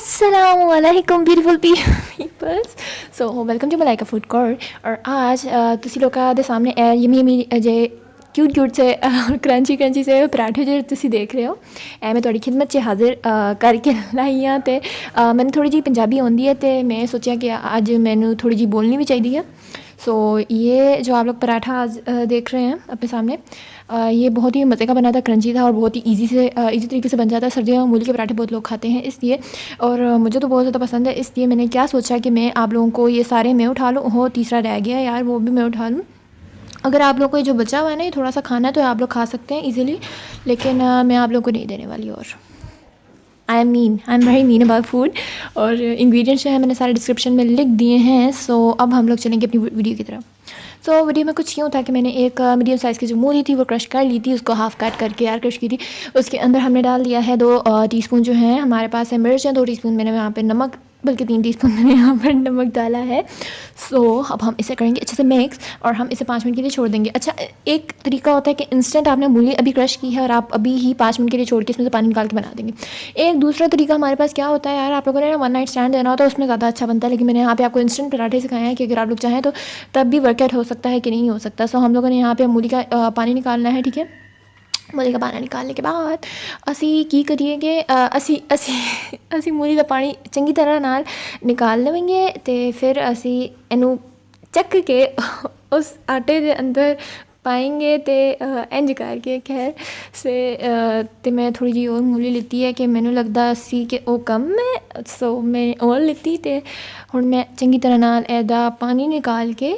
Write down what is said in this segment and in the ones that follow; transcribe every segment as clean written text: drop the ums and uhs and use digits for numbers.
अस्सलामुअलैकुम beautiful peoples. So welcome to Molly का food court. और आज तुसी लोगों के सामने यमी यमी जे क्यूट से क्रंची से पराठे जो तुसी देख रहे हो मैं थोड़ी खिदमत च हाजिर करके लाई हाँ। तो मैंने थोड़ी जी पंजाबी आती है तो मैं सोचा कि आज मैनू थोड़ी जी बोलनी भी चाहिए। सो ये जो आप लोग पराठा आज देख रहे हैं अपने सामने, ये बहुत ही मज़े का बना था, क्रंची था और बहुत ही इजी तरीके से बन जाता है। सर्दियों में मूली के पराठे बहुत लोग खाते हैं इसलिए, और मुझे तो बहुत ज़्यादा पसंद है। इसलिए मैंने क्या सोचा कि मैं आप लोगों को ये सारे मैं उठा लूँ। हो तीसरा रह गया यार, वो भी मैं उठा लूँ। अगर आप लोगों को ये जो बचा हुआ है ना, ये थोड़ा सा खाना है तो आप लोग खा सकते हैं ईज़िली, लेकिन मैं आप लोगों को नहीं देने वाली। और I am very mean about food. और इंग्रेडिएंट्स जो है मैंने सारे डिस्क्रिप्शन में लिख दिए हैं। सो अब हम लोग चलेंगे अपनी वीडियो की तरफ। सो वीडियो में कुछ यूँ था कि मैंने एक मीडियम साइज़ की जो मूली थी वो क्रश कर ली थी, उसको हाफ़ कट करके यार क्रश की थी। उसके अंदर हमने डाल दिया है 2 टीस्पून जो है हमारे पास है मिर्च है, 2 टीस्पून मैंने यहाँ पे नमक, बल्कि 3 टीस्पून मैंने यहाँ पर नमक डाला है। सो अब हम इसे करेंगे अच्छे से मिक्स और हम इसे 5 मिनट के लिए छोड़ देंगे। अच्छा, एक तरीका होता है कि इंस्टेंट आपने मूली अभी क्रश की है और आप अभी ही 5 मिनट के लिए छोड़ के इसमें से पानी निकाल के बना देंगे। एक दूसरा तरीका हमारे पास क्या होता है यार, आप लोगों ने ना 1 नाइट स्टैंड देना होता है, उसमें ज़्यादा अच्छा बनता है। लेकिन मैंने यहाँ पे आपको इंस्टेंट पराठे सिखाया है कि अगर आप लोग चाहें तो तब भी वर्कआउट हो सकता है कि नहीं हो सकता। सो हम लोगों ने यहाँ पे मूली का पानी निकालना है, ठीक है। मूली का पानी निकालने के बाद असी की करिए कि असी मूली का पानी चंगी तरह नाल निकाल लेंगे। तो फिर असी इनू चक के उस आटे के अंदर पाएंगे। तो इंज करके खैर से तो मैं थोड़ी जी और मूली लीती है कि मैनू लगता सी कि वो कम है। सो मैं और लीती तो हुण मैं चंगी तरह नाल एदा पानी निकाल के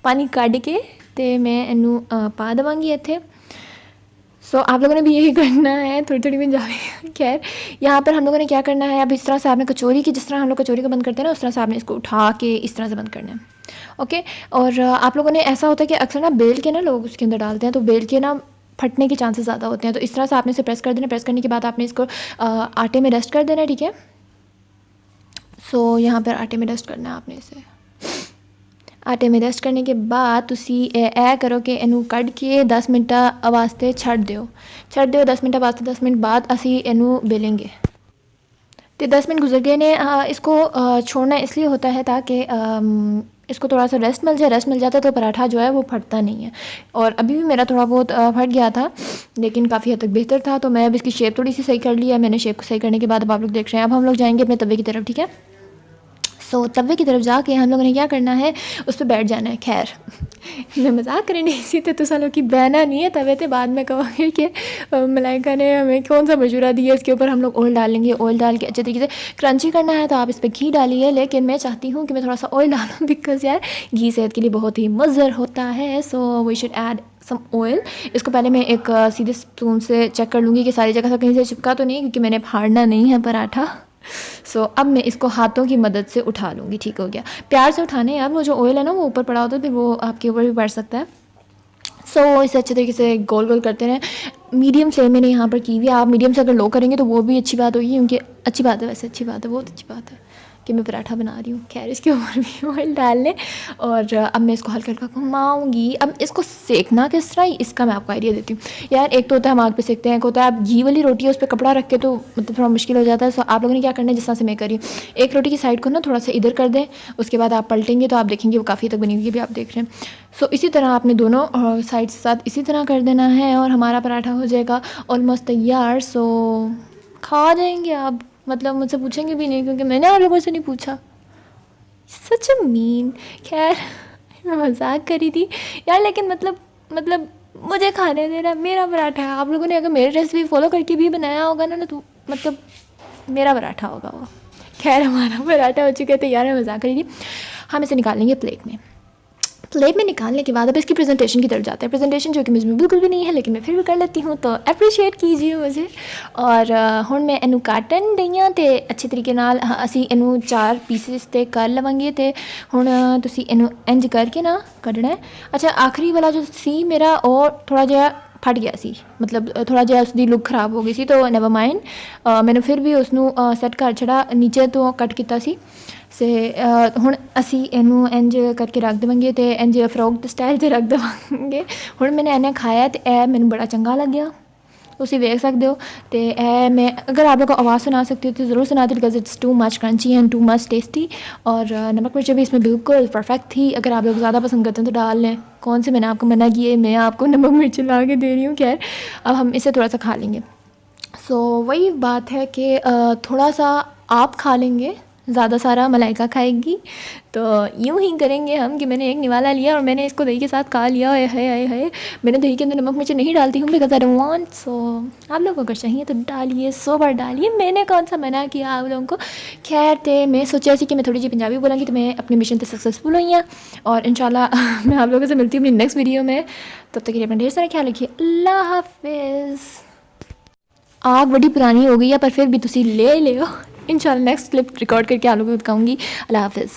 पानी कढ़ के तो मैं इनू पा देवांगी इत्थे। सो आप लोगों ने भी यही करना है, थोड़ी थोड़ी पंजाबी। खैर यहाँ पर हम लोगों ने क्या करना है, अब इस तरह से आपने कचौरी की, जिस तरह हम लोग कचौरी को बंद करते हैं ना, उस तरह से आपने इसको उठा के इस तरह से बंद करना है। ओके। और आप लोगों ने ऐसा होता है कि अक्सर ना बेल के ना लोग उसके अंदर डालते हैं, तो बेल के ना फटने के चांसेस ज़्यादा होते हैं। तो इस तरह से आपने इसे प्रेस कर देना। प्रेस करने के बाद आपने इसको आटे में डस्ट कर देना, ठीक है। सो यहाँ पर आटे में डस्ट करना है आपने इसे। आटे में डस्ट करने के बाद तुसी ए करो कि इनू कढ़ के 10 मिनट वास्ते छड़ दियो 10 मिनट वास्ते। 10 मिनट बाद असी इनू बेलेंगे। तो 10 मिनट गुजर गए ने। इसको छोड़ना इसलिए होता है ताकि इसको थोड़ा सा रेस्ट मिल जाए। रेस्ट मिल जाता है तो पराठा जो है वो फटता नहीं है। और अभी भी मेरा थोड़ा बहुत फट गया था, लेकिन काफ़ी हद तक बेहतर था। तो मैं अब इसकी शेप थोड़ी सी सही कर ली है। मैंने शेप को सही करने के बाद अब आप लोग देख रहे हैं, अब हम लोग जाएंगे अपने तवे की तरफ, ठीक है। सो तवे की तरफ जाके हम लोगों ने क्या करना है, उस पर बैठ जाना है। खैर मैं मजाक करें नहीं सी तो सालों की बहना नहीं है तवे थे। बाद में कहोगे कि मलाइका ने हमें कौन सा मशवरा दिया। इसके ऊपर हम लोग ऑयल डालेंगे। ऑयल डाल के अच्छे तरीके से क्रंची करना है तो आप इस पर घी डालिए, लेकिन मैं चाहती हूँ कि मैं थोड़ा सा ऑयल डालूँ, बिकॉज यार घी सेहत के लिए बहुत ही मज़र होता है। So we should add some oil. इसको पहले मैं एक सीधे स्पून से चेक कर लूँगी कि सारी जगह से कहीं से चिपका तो नहीं, क्योंकि मैंने फाड़ना नहीं है पराठा। सो अब मैं इसको हाथों की मदद से उठा लूँगी। ठीक हो गया। प्यार से उठाने यार, वो जो ऑयल है ना वो ऊपर पड़ा होता है, फिर वो आपके ऊपर भी पड़ सकता है। सो इसे अच्छे तरीके से गोल गोल करते रहें। मीडियम फ्लेम मैंने यहाँ पर की हुई है। आप मीडियम से अगर लो करेंगे तो वो भी अच्छी बात होगी, क्योंकि अच्छी बात है, वैसे अच्छी बात है, बहुत अच्छी बात है कि मैं पराठा बना रही हूँ। खैर इसके ऊपर भी ऑयल डाल लें। और अब मैं इसको हल्का हल्का घुमाऊँगी। अब इसको सेकना किस तरह, इसका मैं आपको आइडिया देती हूँ। यार एक तो होता है हम आग पे सेकते हैं, एक होता है आप घी वाली रोटी है उस पर कपड़ा रख के, तो मतलब थोड़ा मुश्किल हो जाता है। सो आप लोगों ने क्या करना है, जिस तरह से मैं करी, एक रोटी की साइड को ना थोड़ा सा इधर कर दें, उसके बाद आप पलटेंगे तो आप देखेंगे वो काफ़ी तक बनी हुई है, भी आप देख रहे हैं। सो इसी तरह आपने दोनों साइड के साथ इसी तरह कर देना है और हमारा पराठा हो जाएगा ऑलमोस्ट तैयार। सो खा जाएंगे आप, मतलब मुझसे पूछेंगे भी नहीं, क्योंकि मैंने आप लोगों से नहीं पूछा। सच मीन। खैर मैं मजाक करी थी यार, लेकिन मतलब मुझे खाने देना, मेरा पराठा है। आप लोगों ने अगर मेरी रेसिपी फॉलो करके भी बनाया होगा ना तो मतलब मेरा पराठा होगा वो। खैर हमारा पराठा हो चुका है तैयार है, मजाक करी थी। हम इसे निकाल लेंगे प्लेट में। प्लेट में निकालने के बाद अब इसकी प्रेजेंटेशन की तरफ जाते हैं। प्रेजेंटेशन जो कि मुझ में बिल्कुल भी नहीं है, लेकिन मैं फिर भी कर लेती हूँ, तो अप्रिशिएट कीजिए मुझे। और हुण मैं इनू काटन डई हाँ ते अच्छे तरीके नाल असी इनू 4 पीसिस ते कर लवांगे। ते हुण तुसी इनू इंज करके ना कढ़ना है। अच्छा, आखिरी वाला जो सी मेरा और थोड़ा जिहा फट गया सी, मतलब थोड़ा जिहा उसकी लुक खराब हो गई सी, तो नेवर माइंड, मैंने फिर भी उसनू सैट कर छड़ा, नीचे तो कट किया सी। से हुण असी इनू इंज करके रख देवांगे, तो इंज फ्रॉक स्टाइल से रख देवांगे। हुण मैंने इन्हें खाया तो मैंने बड़ा चंगा लग्या। ਤੁਸੀਂ ਵੇਖ ਸਕਦੇ ਹੋ। ਤੇ ਇਹ मैं अगर आप लोग को आवाज़ सुना सकती हो तो ज़रूर सुनाती, because it's too much crunchy and too much tasty. और नमक मिर्च भी इसमें बिल्कुल परफेक्ट थी। अगर आप लोग ज़्यादा पसंद करते हैं तो डाल लें, कौन से मैंने आपको मना किए, मैं आपको नमक मिर्च ला के दे रही हूँ। खैर अब हम इसे थोड़ा सा खा लेंगे। सो वही बात है कि थोड़ा सा आप खा लेंगे, ज़्यादा सारा मलाइका खाएगी। तो यूँ ही करेंगे हम कि मैंने एक निवाला लिया और मैंने इसको दही के साथ खा लिया। है मैंने दही के अंदर नमक मिर्च नहीं डालती हूँ बिकॉज आई डोंट वांट। सो आप लोगों को अगर चाहिए तो डालिए, 100 बार डालिए, मैंने कौन सा मना किया आप लोगों को। खैर तो मैं सोचा कि मैं थोड़ी जी पंजाबी बोलूँगी तो मैं अपने मिशन से सक्सेसफुल हुई हैं। और इंशाल्लाह मैं आप लोगों से मिलती हूँ अपनी नेक्स्ट वीडियो में। तब तक के लिए अपना ढेर सारा ख्याल रखिए। अल्लाह हाफिज़। आग बड़ी पुरानी हो गई है पर फिर भी तुसी ले लियो। इंशाल्लाह नेक्स्ट क्लिप रिकॉर्ड करके आप लोगों को दिखाऊंगी। अल्लाह हाफिज़।